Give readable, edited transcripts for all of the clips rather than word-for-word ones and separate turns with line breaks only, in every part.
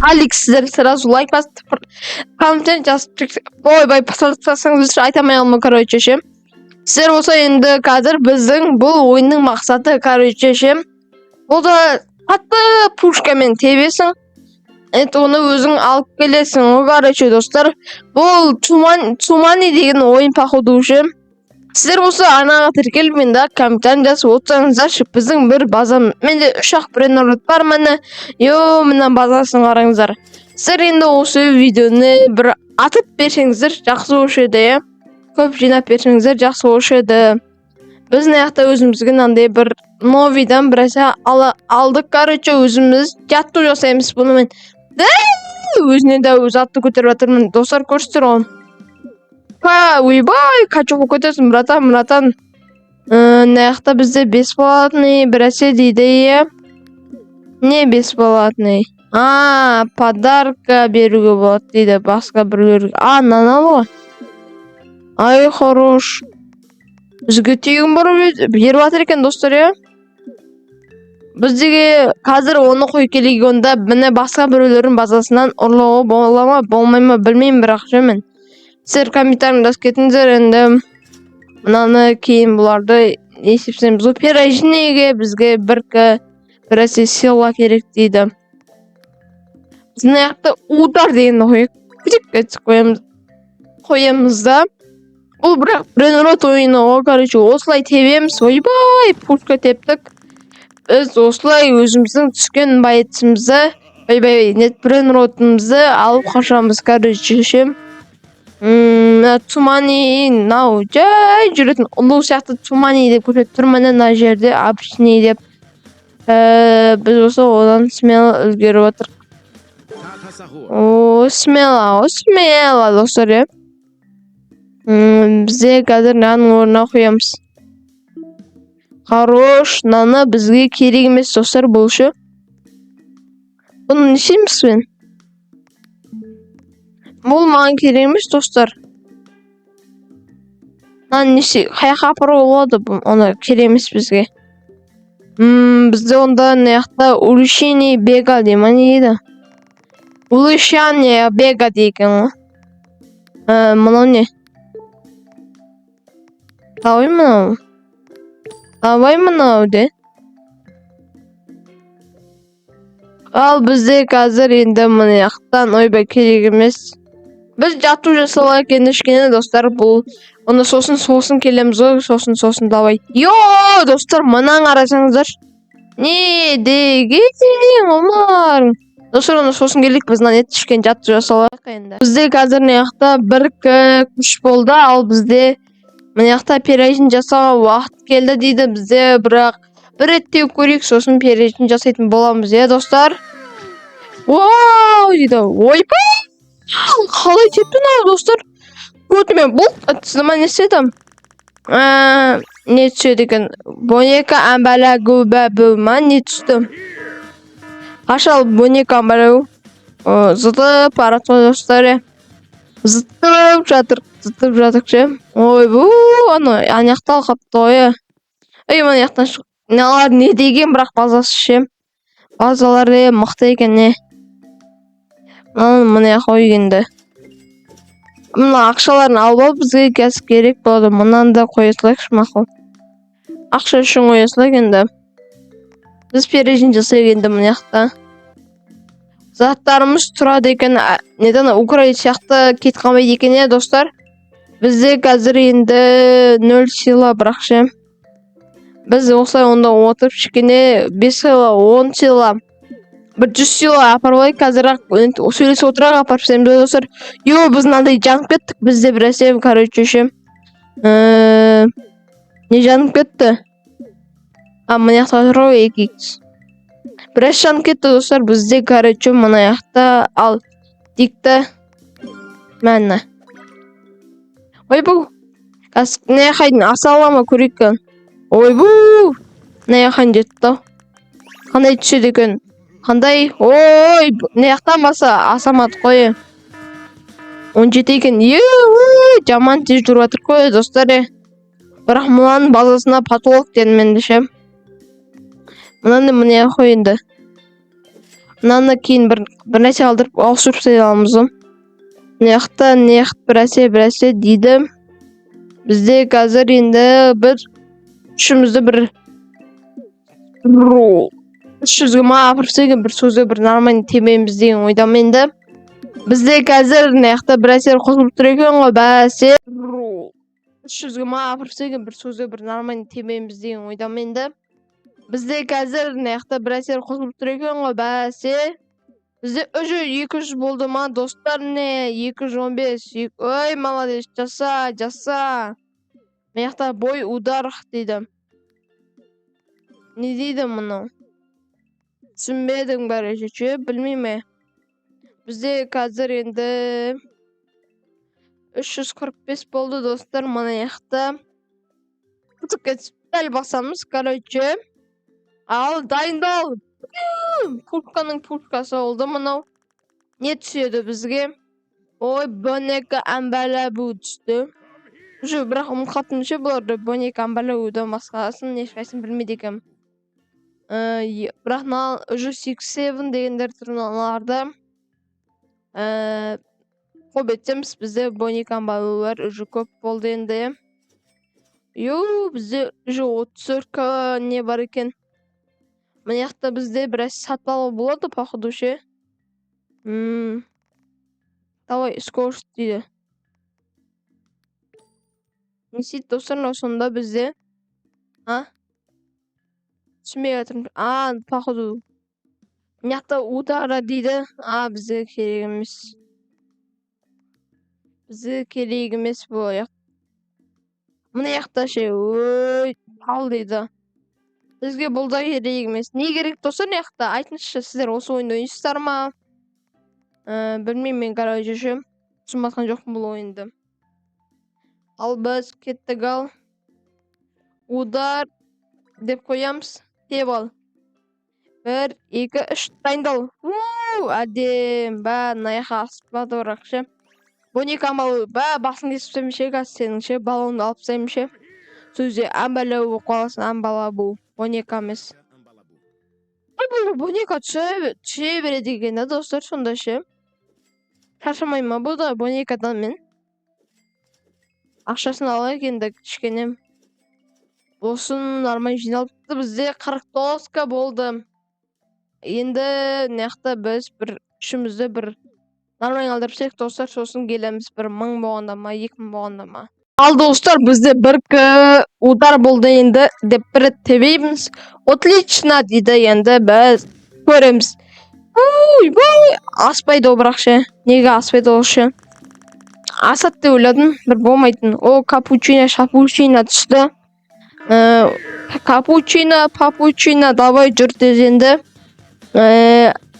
Алекс сіздер сразу лайк басып контент жазып ойбай подписаться айтамай алмай короче ше. Сіздер болса енді қазір біздің бұл ойынның мақсаты короче ше. Бұл да қатты пушкамен тебесің. Оны өзің алып келесің. Короче достар, бұл Цумани деген ойын походу ше. Сіздер болса арнаға тіркеліп енді комментарий жазып отырсаңыздаршы, біздің бір база менде 3-ақ бренднорд бар міне. Мына базасын қараңыздар. Сіздер енді осы видеоны бір атып берсеңіздер жақсы болушы еді, көп жинап берсеңіздер жақсы болушы еді. Біз мына өзімізге мынандай бір новидан біресе алдық, короче, өзіміз жатту жасаймыз бұнымен. Өзіне де өз атты көтеріп жатырмын. Достар, көрсіздер ғой. Ойбай, қачуға көтерсің, братан. Мына бізде бесплатный біресе дейді. Не бесплатный? Подарка беруге болады дейді басқа біреулерге. Мынаны ғой. Ай, хорош. Бізге тегін беріп жатыр екен достар, Біздегі қазір оны қой келеге онда міне басқа біреулердің базасынан ұрлауға бола ма, болмай ма білмеймін, бірақ жөмен. Сіздер комментарияны жазып кетіңіздер енді. Мынаны кейін бұларды есептесеміз. Пирожнеге бізге біресе сила керек дейді. Біз мына удар дегенді қоямыз да. Бұл бірақ бренднорд ойыны ғой, короче, осылай тебеміз. Ойбай, пушка тептік. Біз осылай өзіміздің түскен байытсымызды, бренднордымызды алып қашамыз, короче ше. Цумани, жай жүретін ұлы сияқты Цумани деп көрсетіп тұр мына жерде, обычный деп. Біз осы одан смело үлгеріп отыр. Смело, достар, Бізде қазір нанның орнына қоямыз. Хорош, наны бізге керек емес, достар, болшы. Бұны нешеміз бен? Бұл маған керек емес, достар. Қаяққа апару болады, оны керек емес бізге. Бізде онда наяқта улучшение бега дейма не дейді? Улучшение бега дейкен. Мұнау не? Давай мұнау де. Ал бізде қазір енді мұнаяқтан ойбай керек емес. Біз жатту жасалайық енді кішкене, достар, бұл. Оны сосын келеміз ғой, сосын давай. Достар, мұнан қарасаңыздар. Не деген олар. Достар, оны сосын келік, біз мына кішкене жатту жасалайық енді. Бізде қазір мұнаяқта бір күш болды, ал бізде мұнаяқта пирожен жасауға уақыт келді дейді. Бізде бірақ бір реттеу көрейік, сосын пирожен жасайтын боламыз, достар. Вау дейді. Ойбай! Қалай теппін достар? Көтімен бұл сізіма не істедім? Не түседі екен? Бонека амбала губа бұма не түсті? Қашал бонека амбала зытып аратма, достар, Зытып жатыр ше. Ой, аны аяқтал қапты ойы. Мына яқтан шық. Налар не деген бірақ базасы ше. Базалары мықты екен не. Мына яқ ойгенді. Мына ақшаларын алып бізге кәсіп керек болады. Мұнан да қойысылайықшы мақыл. Ақша үшін қойысылайық енді. Біз пирожен жасайық енді мына яқта. Заттарымыз тұрады екен, неден Украина сияқты кет қалмайды екен, достар. Бізде қазір енді 0 сила бірақ ше. Біз осылай онда отырып шекене 5 сила, 10 сила, 100 сила апарбайық қазір сөйлесі отырақ апарып сәйімді, достар. Біз мынандай жанып кеттік, бізде біресе, короче ше. Не жанып кетті? Мына яқта тұрау 2х. Бірәс жанып кетті, достар, бізде, короче, мұна яқта ал дикті мәні. Ойбу! Не яқайдың асалама көрейкен. Ойбу! Не яқайын жетті. Қандай түседі екен? Қандай? Ой! Не яқтан баса асамады қойы. 17 екен. Жаман тез жүріп жатыр қойы, достар. Бірақ мұнаның базасына патолог дедім енді ше. Мынаны міне қойынды. Мынаны кейін бір нәрсе алдырып ауыстырып саламыз. Неяқта бірәсе дейді. Бізде қазір енді бір үшімізді бір 300-ге апырсайын бір сөзге бір нормально темейміз деген ойдамын енді. Бізде қазір неяқта бірәсе қосылып тұр екен ғой, бәсе 300-ге апырсайын бір сөзге бір нормально темейміз деген ойдамын енді. Бізде қазір неяқта бірәсе қосылып тұр екен ғой, бәсе бізде уже 200 болды ма достар, не 215. Ой, молодец, жаса. Маяқта бой удар дейді. Не дейді мұны? Түсінбедім бәрі білмейме. Бізде қазір енді 345 болды достар, маяқта. Дәл басамыз, короче. Ал, дайындал. Пушканың пушкасы oldu мынау. Не түседі бізге? Ой, бонека амбалабу түсті. Уже бірақ ұмытқаттым бұларды бонека амбалабудан басқасын ешқайсын білмейді екенмін. Бірақ уже 6-7 дегендер тұрналарды көп етсеміз, бізде бонека амбалабулар уже көп болды енді. Бізде уже 34 не бар екен. Маяқта бізде бірәс сатып алу болады, походу ше. Давай, скорость дейді. Не сөйтіп достар, сонда бізде? Түсінбей жатырмын. Походу. Маяқта удара дейді. Бізде керек емес. Бізде керек емес бұл. Маяқта ше, ал дейді. Бізге бұл да керек емес. Не керек достар, неяқта? Айтыңызшы, сіздер осы ойынды ойнайсыздар ма? Білмеймін мен короче ше. Түсінбатқан жоқпын бұл ойынды. Ал біз кеттік ал. Удар деп қоямыз. Теп ал. 1, 2, 3 дайындал. Әдем. Наяқа аспады орақ ше. Бонека амбалу. Басын кесіп ше, сенің ше. Балонды алып сайым ше. Сөзде амбалабу қаласын, амбалабу. Бонека емес. Бонека түше береді екен, достар, сонда ше. Шаршамай ма бұл да бонекадан мен. Ақшасын алайық енді кішкене. Осын нормально жиналыпты, бізде 49 болды. Енді неяқта біз бір үшімізді бір нормально алдырып достар, сосын келеміз бір 1000 болғанда ма, 2000 болғанда ма. Ал достар, бізде бір удар болды енді деп бір тебейміз. Отлично дейді енді біз көреміз. Аспайды бірақ ше. Неге аспайды ол ше? Асат деп ойладым, бір болмайтын. Шапучино түсті. Папучино, давай жүр тез енді.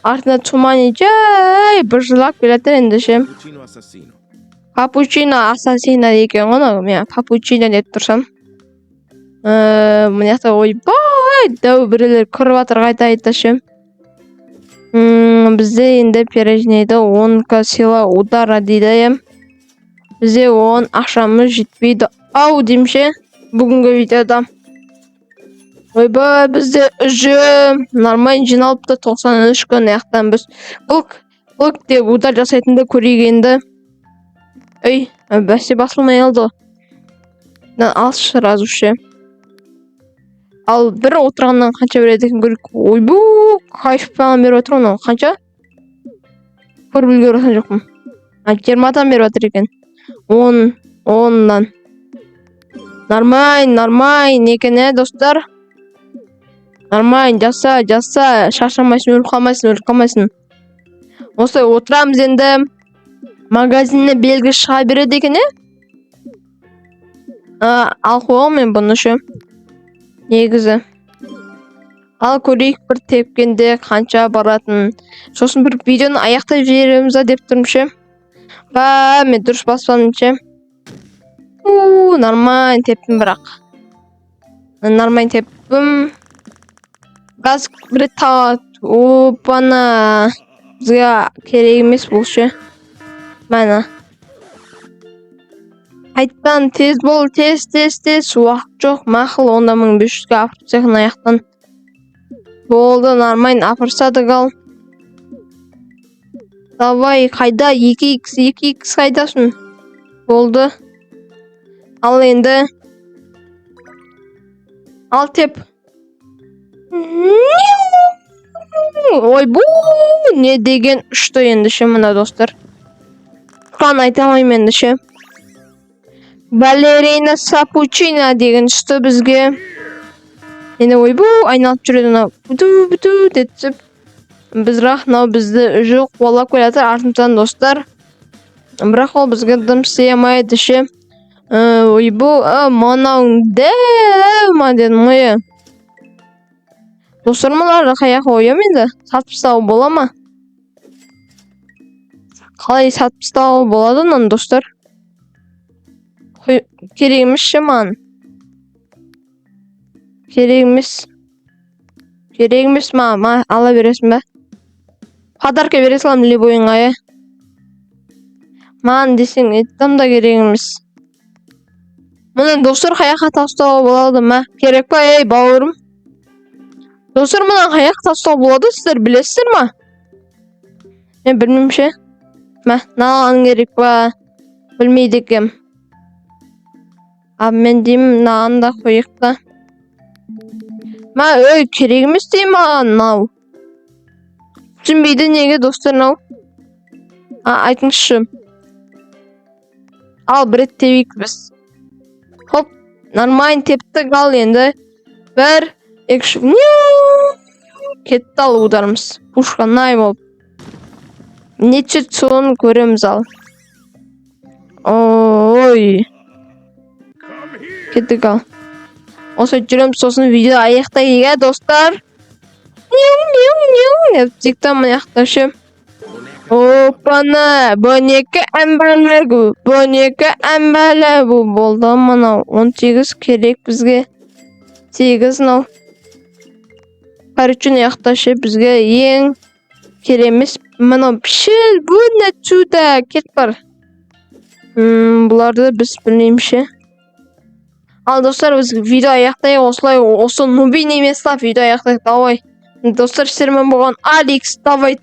Артына тумани жай бір жылап келетір енді ше. Папучино ассасино екен ғана, мен папучино деп тұрсам. Мыняқта ойбай, дәу біреулер көріп атыр қайта ше. Бізде енді пережнейді 10 сила удара дейді. Бізде 10 ақшамыз жетпейді. Ау демше, бүгінгі видеода. Ойбай, бізде үжі нормально жиналыпты 93 күн аяқтан біз. Қылық деп удар жасайтынды көрегенді. Бәсе басылмай алды. Алшы разу ше. Ал бір отырғаннан қанша береді екен көрейік. Ойбу, кайф falan беріп отыр оны. Қанша? Көріп үлгерген жоқпын. 20-дан беріп отыр екен. 10-дан. Нормайн екен, достар. Нормайн, жаса. Шаршамайсың, өліп қалмайсың. Осылай отырамыз енді. Магазинне белгі шыға береді екен, Ал қоғым мен бұны ше. Негізі. Ал көрейік бір тепкенде қанша баратын. Сосын бір видеоны аяқтай жібереміз деп тұрмын ше. Мен дұрыс баспадым ше. Нормально теппім бірақ. Нормально теппім. Газ бір тағат. Опана. Бізге керек емес бұл ше. Мәні. Айтпан тез бол, тез. Уақыт жоқ, мақыл, онда 1500-ге апырсақын аяқтан. Болды, нормайн апырсадық ал. Давай, қайда? 2x қайдасың? Болды. Ал енді. Ал теп. Ой, бұл не деген ұшты енді ше мына достар. Қан айта алмаймын енді ше. Балерина Сапучина деген ұшты бізге. Енді ой, бұл айналып жүреді мынау. Бүту детсіп. Бірақ мынау бізді жоқ қуалап келатыр артымыздан достар. Бірақ ол бізге дым істей алмайды ше. Ой, бұл мынау дәу дедім ғой. Достар, мұларды қаяқ қоям енді? Сатып тастау бола ма? Қалай сатып тастау болады онан достар? Керек емес ше маған. Керек емес маған. Ала бересің бе? Подарка бере салам любойыңа, Маған десең еттім да керек емес. Мұны достар қаяққа тастау болады ма? Керек па, бауырым? Достар, мұны қаяқ тастау болады, сіздер білесіздер ма? Мен білмеймін ше. Наған керек па? Білмейді екем. Мен деймін, наған да қойықта. Керек емес деймін маған, нау. Түсінбейді неге достар, нау? Айтыңызшы. Ал, бір рет тепейік біз. Хоп, нормайн тептік ал енді. 1, 2, кетті ал ударымыз. Пушка най болып. Нече соны көреміз ал. Ой. Кеттік ал. Осы жүреміз сосын видео аяқтай достар. Тиктан мұны аяқташы. Опана, бонекі әмбәлі бұл болды мұнау. 18 керек бізге. 8 нау. Қарычын аяқташы бізге ең керемес. Мұнау пішіл, бұл не түді, кет бар. Бұларды біз білмеймше. Ал достар, біз видео аяқтай осылай, осы нубин емес та видео аяқтай. Давай. Достар, сіздермен болған Алекс, давайте.